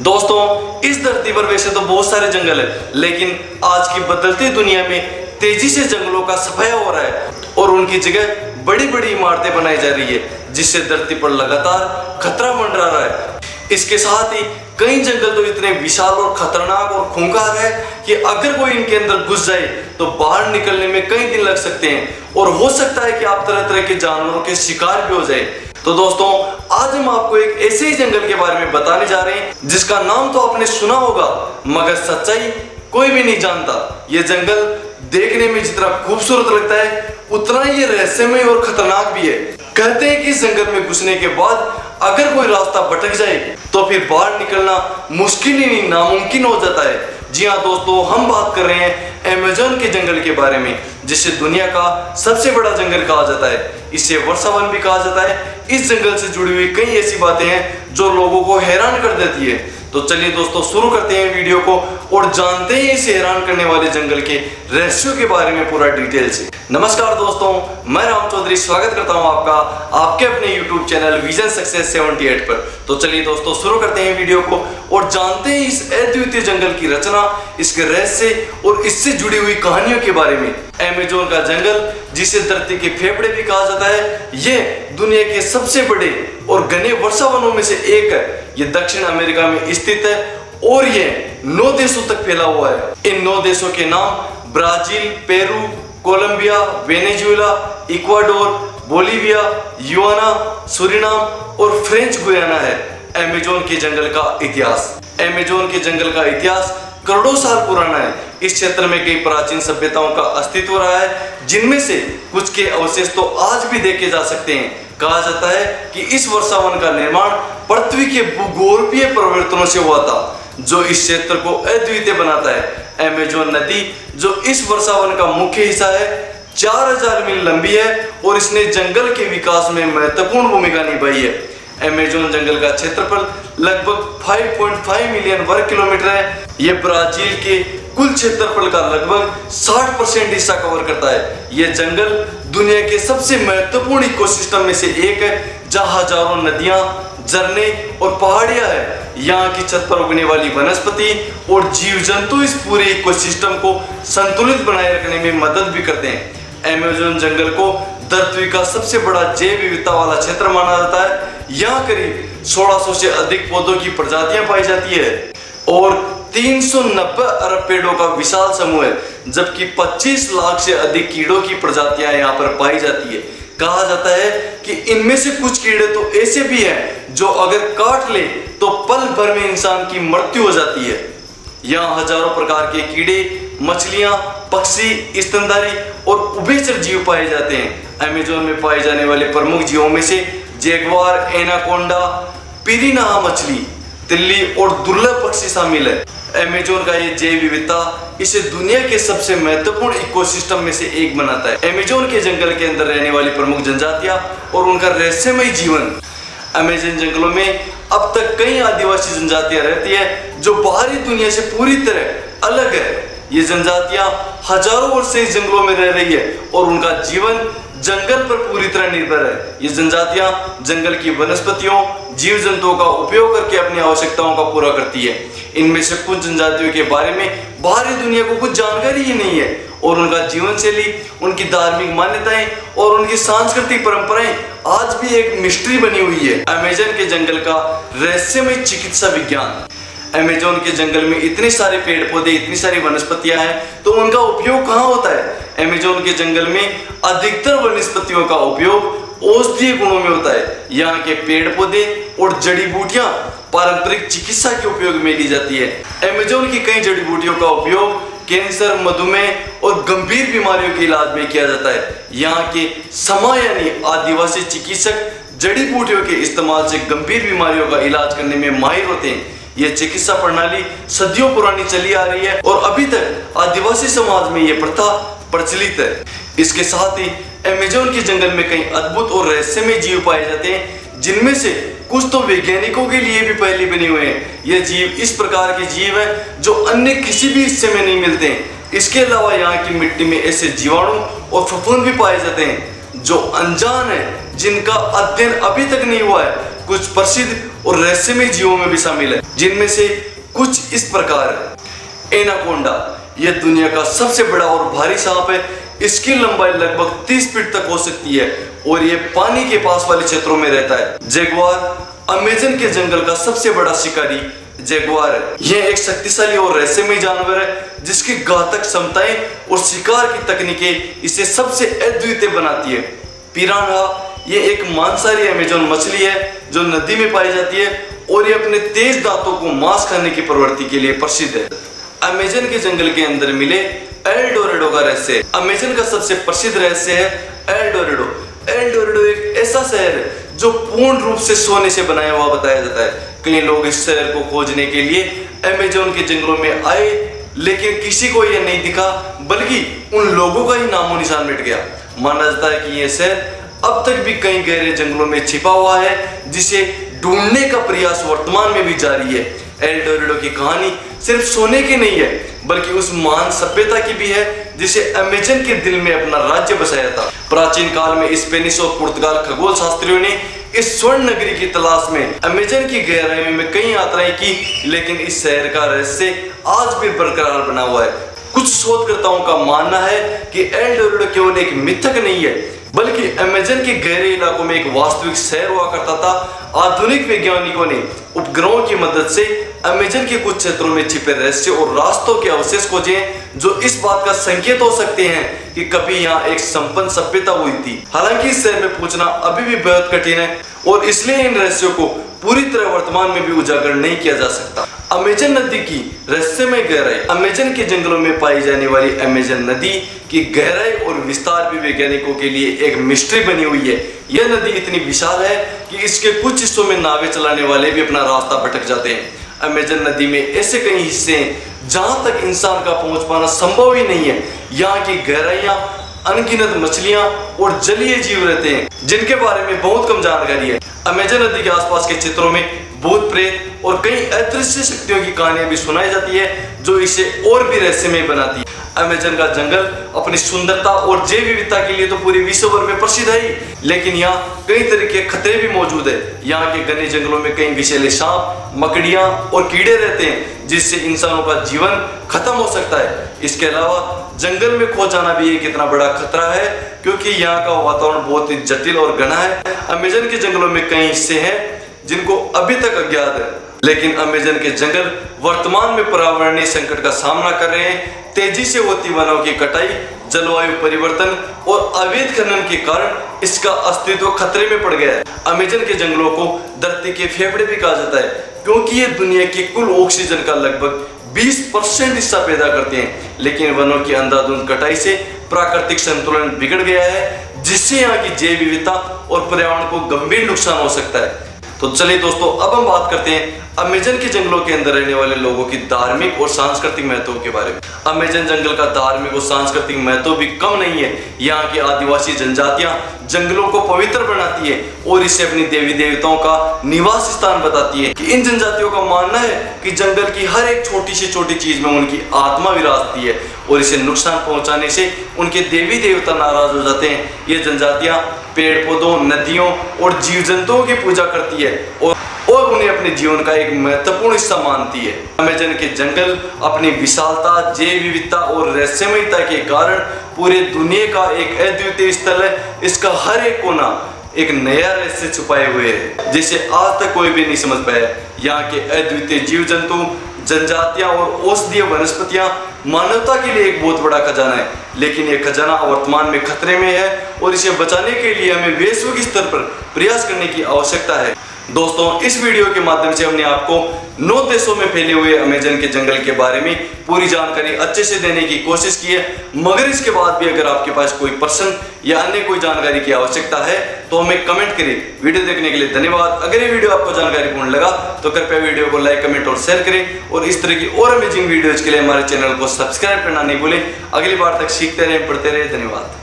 दोस्तों, इस धरती पर वैसे तो बहुत सारे जंगल है, लेकिन आज की बदलती दुनिया में तेजी से जंगलों का सफाया हो रहा है और उनकी जगह बड़ी बड़ी इमारतें बनाई जा रही है, जिससे धरती पर लगातार खतरा मंडरा रहा है। इसके साथ ही कई जंगल तो इतने विशाल और खतरनाक और खूंखार है कि अगर कोई इनके अंदर घुस जाए तो बाहर निकलने में कई दिन लग सकते हैं और हो सकता है कि आप तरह तरह के जानवरों के शिकार भी हो जाए। तो दोस्तों, आज हम आपको एक ऐसे ही जंगल के बारे में बताने जा रहे हैं जिसका नाम तो आपने सुना होगा, मगर सच्चाई कोई भी नहीं जानता। ये जंगल देखने में जितना खूबसूरत लगता है, उतना ही रहस्यमय और खतरनाक भी है। कहते हैं कि इस जंगल में घुसने के बाद अगर कोई रास्ता भटक जाए तो फिर बाहर निकलना मुश्किल ही नहीं, नामुमकिन हो जाता है। जी हाँ दोस्तों, हम बात कर रहे हैं अमेज़न के जंगल के बारे में, जिसे दुनिया का सबसे बड़ा जंगल कहा जाता है। इसे वर्षावन भी कहा जाता है। इस जंगल से जुड़ी हुई कई ऐसी बातें हैं जो लोगों को हैरान कर देती है। तो चलिए दोस्तों, शुरू करते हैं वीडियो को और जानते हैं इसे हैरान करने वाले जंगल के रहस्यों के बारे में पूरा डिटेल से। नमस्कार दोस्तों, मैं राम चौधरी स्वागत करता हूं आपका आपके अपने YouTube चैनल विजन सक्सेस 78 पर। तो चलिए दोस्तों, शुरू करते हैं वीडियो को और जानते हैं इस अद्वितीय जंगल की रचना, इसके रहस्य और इससे जुड़ी हुई कहानियों के बारे में। अमेज़न का जंगल, जिसे धरती के फेफड़े भी कहा जाता है, यह दुनिया के सबसे बड़े और घने वर्षावनों में से एक है। यह दक्षिण अमेरिका में स्थित है और यह 9 देशों तक फैला हुआ है। इन 9 देशों के नाम Brazil, Peru, Colombia, Venezuela, Ecuador, Bolivia, Guyana, Suriname और फ्रेंच गुयाना है। अमेज़न के जंगल का इतिहास। अमेज़न के जंगल का इतिहास करोड़ों साल पुराना है। इस क्षेत्र में कई प्राचीन सभ्यताओं का अस्तित्व रहा है, जिनमें से कुछ के अवशेष तो आज भी देखे जा सकते हैं। कहा जाता है कि इस वर्षावन का निर्माण पृथ्वी के भूगोलकीय परिवर्तनों से हुआ था, जो इस क्षेत्र को अद्वितीय बनाता है। अमेज़न नदी, जो इस वर्षावन का मुख्य हिस्सा है, 4000 मील लंबी है और इसने जंगल के विकास में महत्वपूर्ण भूमिका निभाई है। अमेज़न जंगल का क्षेत्रफल लगभग 5.5 मिलियन वर्ग किलोमीटर है। यह ब्राजील के कुल क्षेत्रफल का लगभग 60% हिस्सा कवर करता है। यह जंगल दुनिया के सबसे महत्वपूर्ण इकोसिस्टम में से एक है, जहां हजारों नदियां, झरने और पहाड़ियां हैं। यहाँ की छत पर उगने वाली वनस्पति और जीव जंतु इस पूरे इकोसिस्टम को संतुलित बनाए रखने में मदद भी करते हैं। अमेज़न जंगल को धरती का सबसे बड़ा जैव विविधता वाला क्षेत्र माना जाता है। यहाँ करीब 1600 से अधिक पौधों की प्रजातियां पाई जाती है और 390 अरब पेड़ों का विशाल समूह है, जबकि 25 लाख से अधिक कीड़ों की प्रजातियां यहाँ पर पाई जाती है। कहा जाता है कि इनमें से कुछ कीड़े तो ऐसे भी हैं जो अगर काट ले तो पल भर में इंसान की मृत्यु हो जाती है। यहाँ हजारों प्रकार के कीड़े, मछलियां, पक्षी, स्तनधारी और उभयचर जीव पाए जाते हैं। अमेज़न में पाए जाने वाले प्रमुख जीवों में से जैगुआर, एनाकोंडा, पिरिनहा मछली, तिल्ली और दुर्लभ पक्षी शामिल है। अमेज़न का ये जैव विविधता इसे दुनिया के सबसे महत्वपूर्ण इकोसिस्टम में से एक बनाता है। अमेज़न के जंगल के अंदर रहने वाली प्रमुख जनजातियां और उनका रहस्यमय जीवन। अमेज़न जंगलों में अब तक कई आदिवासी जनजातियां रहती है जो बाहरी दुनिया से पूरी तरह अलग है। ये जनजातियां हजारों वर्ष से इस जंगलों में रह रही है और उनका जीवन जंगल पर पूरी तरह निर्भर है। ये जनजातियां जंगल की वनस्पतियों, जीव जंतुओं का उपयोग करके अपनी आवश्यकताओं का पूरा करती है। इनमें से कुछ जनजातियों के बारे में बाहरी दुनिया को कुछ जानकारी ही नहीं है और उनका जीवन शैली, उनकी धार्मिक मान्यताएं और उनकी सांस्कृतिक परंपराएं आज भी एक मिस्ट्री बनी हुई है। अमेज़न के जंगल का रहस्यमय चिकित्सा विज्ञान। अमेज़न के जंगल में इतने सारे पेड़ पौधे, इतनी सारी वनस्पतियां हैं, तो उनका उपयोग कहाँ होता है? अमेज़न के जंगल में अधिकतर वनस्पतियों का उपयोग औषधीय गुणों में होता है। यहाँ के पेड़ पौधे और जड़ी बूटियां पारंपरिक चिकित्सा के उपयोग में ली जाती है। अमेज़न की कई जड़ी बूटियों का उपयोग कैंसर, मधुमेह और गंभीर बीमारियों के इलाज में किया जाता है। यहाँ के समा यानी आदिवासी चिकित्सक जड़ी बूटियों के इस्तेमाल से गंभीर बीमारियों का इलाज करने में माहिर होते हैं। यह चिकित्सा प्रणाली सदियों पुरानी चली आ रही है और अभी तक आदिवासी समाज में यह प्रथा प्रचलित है। इसके साथ ही अमेज़न के जंगल में कई अद्भुत और रहस्यमय जीव पाए जाते हैं, जिनमें से कुछ तो वैज्ञानिकों के लिए भी पहले बने हुए हैं। ये जीव इस प्रकार के जीव हैं जो अन्य किसी भी हिस्से में नहीं मिलते हैं। इसके अलावा यहाँ की मिट्टी में ऐसे जीवाणु और फफूंद भी पाए जाते हैं जो अनजान है, जिनका अध्ययन अभी तक नहीं हुआ है। कुछ प्रसिद्ध और रहस्यमय जीवों में भी शामिल है, जिनमें से कुछ इस प्रकार है। एनाकोंडा, यह दुनिया का सबसे बड़ा और भारी सांप है। इसकी लंबाई लगभग 30 फीट तक हो सकती है और यह पानी के पास वाले क्षेत्रों में रहता है। जैगुआर, अमेज़न के जंगल का सबसे बड़ा शिकारी जैगुआर है। यह एक शक्तिशाली और रहस्यमय जानवर है जिसकी घातक क्षमताएं और शिकार की तकनीकें इसे सबसे अद्वितीय बनाती है। पिरान्हा, यह एक मांसाहारी अमेज़न मछली है जो नदी में पाई जाती है और ये अपने तेज दांतों को मांस खाने की प्रवृत्ति के लिए प्रसिद्ध है। अमेज़न के जंगल के अंदर मिले एल डोराडो का रहस्य। अमेज़न का सबसे प्रसिद्ध रहस्य है एल डोराडो। एल डोराडो एक ऐसा शहर है जो पूर्ण रूप से सोने से बनाया हुआ बताया जाता है। कई लोग इस शहर को खोजने के लिए अमेज़न के जंगलों में आए, लेकिन किसी को यह नहीं दिखा, बल्कि उन लोगों का ही नामो निशान मिट गया। माना जाता है कि यह शहर अब तक भी कई गहरे जंगलों में छिपा हुआ है, जिसे ढूंढने का प्रयास वर्तमान में भी जारी है। एल डोराडो की कहानी सिर्फ सोने की नहीं है, बल्कि उस महान सभ्यता की भी है जिसे अमेज़न के दिल में अपना राज्य बसाया था। प्राचीन काल में स्पेनिश और पुर्तगाल खगोल शास्त्रियों ने इस स्वर्ण नगरी की तलाश में अमेज़न की गहराई में कई यात्राएं की, लेकिन इस शहर का रहस्य आज भी बरकरार बना हुआ है। कुछ शोधकर्ताओं का मानना है कि एल डोराडो केवल एक मिथक नहीं है, बल्कि अमेज़न के गहरे इलाकों में एक वास्तविक शहर हुआ करता था। आधुनिक वैज्ञानिकों ने उपग्रहों की मदद से अमेज़न के कुछ क्षेत्रों में छिपे रहस्य और रास्तों के अवशेष खोजे, जो इस बात का संकेत हो सकते हैं कि कभी यहाँ एक संपन्न सभ्यता हुई थी। हालांकि इस शहर में पहुंचना अभी भी बेहद कठिन है और इसलिए इन रहस्यों को पूरी तरह वर्तमान में भी उजागर नहीं किया जा सकता। अमेज़न नदी की रहस्यमय गहराई। अमेज़न के जंगलों में पाई जाने वाली अमेज़न नदी की गहराई और विस्तार भी वैज्ञानिकों के लिए एक मिस्ट्री बनी हुई है। यह नदी इतनी विशाल है कि इसके कुछ हिस्सों में नावें चलाने वाले भी अपना रास्ता भटक जाते हैं। अमेज़न नदी में ऐसे कई हिस्से हैं जहां तक इंसान का पहुंच पाना संभव ही नहीं है। यहाँ की गहराइयां, अनगिनत मछलियां और जलीय जीव रहते हैं जिनके बारे में बहुत कम जानकारी है। अमेज़न नदी के आसपास के क्षेत्रों में भूत प्रेत और कई अदृश्य शक्तियों की कहानियां भी सुनाई जाती है, जो इसे और भी रहस्यमय बनाती है। अमेज़न का जंगल अपनी सुंदरता और जैव विविधता के लिए तो पूरे विश्व भर में प्रसिद्ध है ही, लेकिन यहाँ कई तरह के खतरे भी मौजूद है। यहाँ के घने जंगलों में कई विषैले सांप, मकड़ियाँ और कीड़े रहते हैं, जिससे इंसानों का जीवन खत्म हो सकता है। इसके अलावा जंगल में खो जाना भी एक इतना बड़ा खतरा है, क्योंकि यहाँ का वातावरण बहुत ही जटिल और घना है। अमेज़न के जंगलों में कई हिस्से हैं जिनको अभी तक अज्ञात है, लेकिन अमेज़न के जंगल वर्तमान में पर्यावरणीय संकट का सामना कर रहे हैं। तेजी से होती वनों की कटाई, जलवायु परिवर्तन और अवैध खनन के कारण इसका अस्तित्व खतरे में पड़ गया है। अमेज़न के जंगलों को धरती के फेफड़े भी कहा जाता है, क्योंकि ये दुनिया की कुल ऑक्सीजन का लगभग 20% हिस्सा पैदा करते हैं। लेकिन वनों की अंधाधुंध कटाई से प्राकृतिक संतुलन बिगड़ गया है, जिससे यहाँ की जैव विविधता और पर्यावरण को गंभीर नुकसान हो सकता है। तो चलिए दोस्तों, अब हम बात करते हैं अमेज़न के जंगलों के अंदर रहने वाले लोगों की धार्मिक और सांस्कृतिक महत्व के बारे में। अमेज़न जंगल का धार्मिक और सांस्कृतिक महत्व भी कम नहीं है। यहाँ की आदिवासी जनजातियां जंगलों को पवित्र बनाती है और इसे अपनी देवी देवताओं का निवास स्थान बताती है। कि इन जनजातियों का मानना है कि जंगल की हर एक छोटी से छोटी चीज में उनकी आत्मा विराजती है और इसे नुकसान पहुंचाने से उनके देवी देवता नाराज हो जाते हैं। ये जनजातियां पेड़ पौधों, नदियों और जीव जंतुओं की पूजा करती है और उन्हें अपने जीवन का एक महत्वपूर्ण हिस्सा मानती है। अमेज़न के जंगल अपनी विशालता, जैव विविधता और रहस्यमयता के कारण पूरे दुनिया का एक अद्वितीय स्थल है। इसका हर एक कोना एक नया रहस्य छुपाए हुए है, जिसे आज तक कोई भी नहीं समझ पाया। यहाँ के अद्वितीय जीव जंतु, जनजातियां और औषधीय वनस्पतियां मानवता के लिए एक बहुत बड़ा खजाना है, लेकिन यह खजाना वर्तमान में खतरे में है और इसे बचाने के लिए हमें वैश्विक स्तर पर प्रयास करने की आवश्यकता है। दोस्तों, इस वीडियो के माध्यम से हमने आपको 9 देशों में फैले हुए अमेज़न के जंगल के बारे में पूरी जानकारी अच्छे से देने की कोशिश की है। मगर इसके बाद भी अगर आपके पास कोई प्रश्न या अन्य कोई जानकारी की आवश्यकता है तो हमें कमेंट करें। वीडियो देखने के लिए धन्यवाद। अगर ये वीडियो आपको जानकारीपूर्ण लगा तो कृपया वीडियो को लाइक, कमेंट और शेयर करें और इस तरह की और अमेजिंग वीडियोज के लिए हमारे चैनल को सब्सक्राइब करना नहीं भूलें। अगली बार तक सीखते रहें, पढ़ते रहें। धन्यवाद।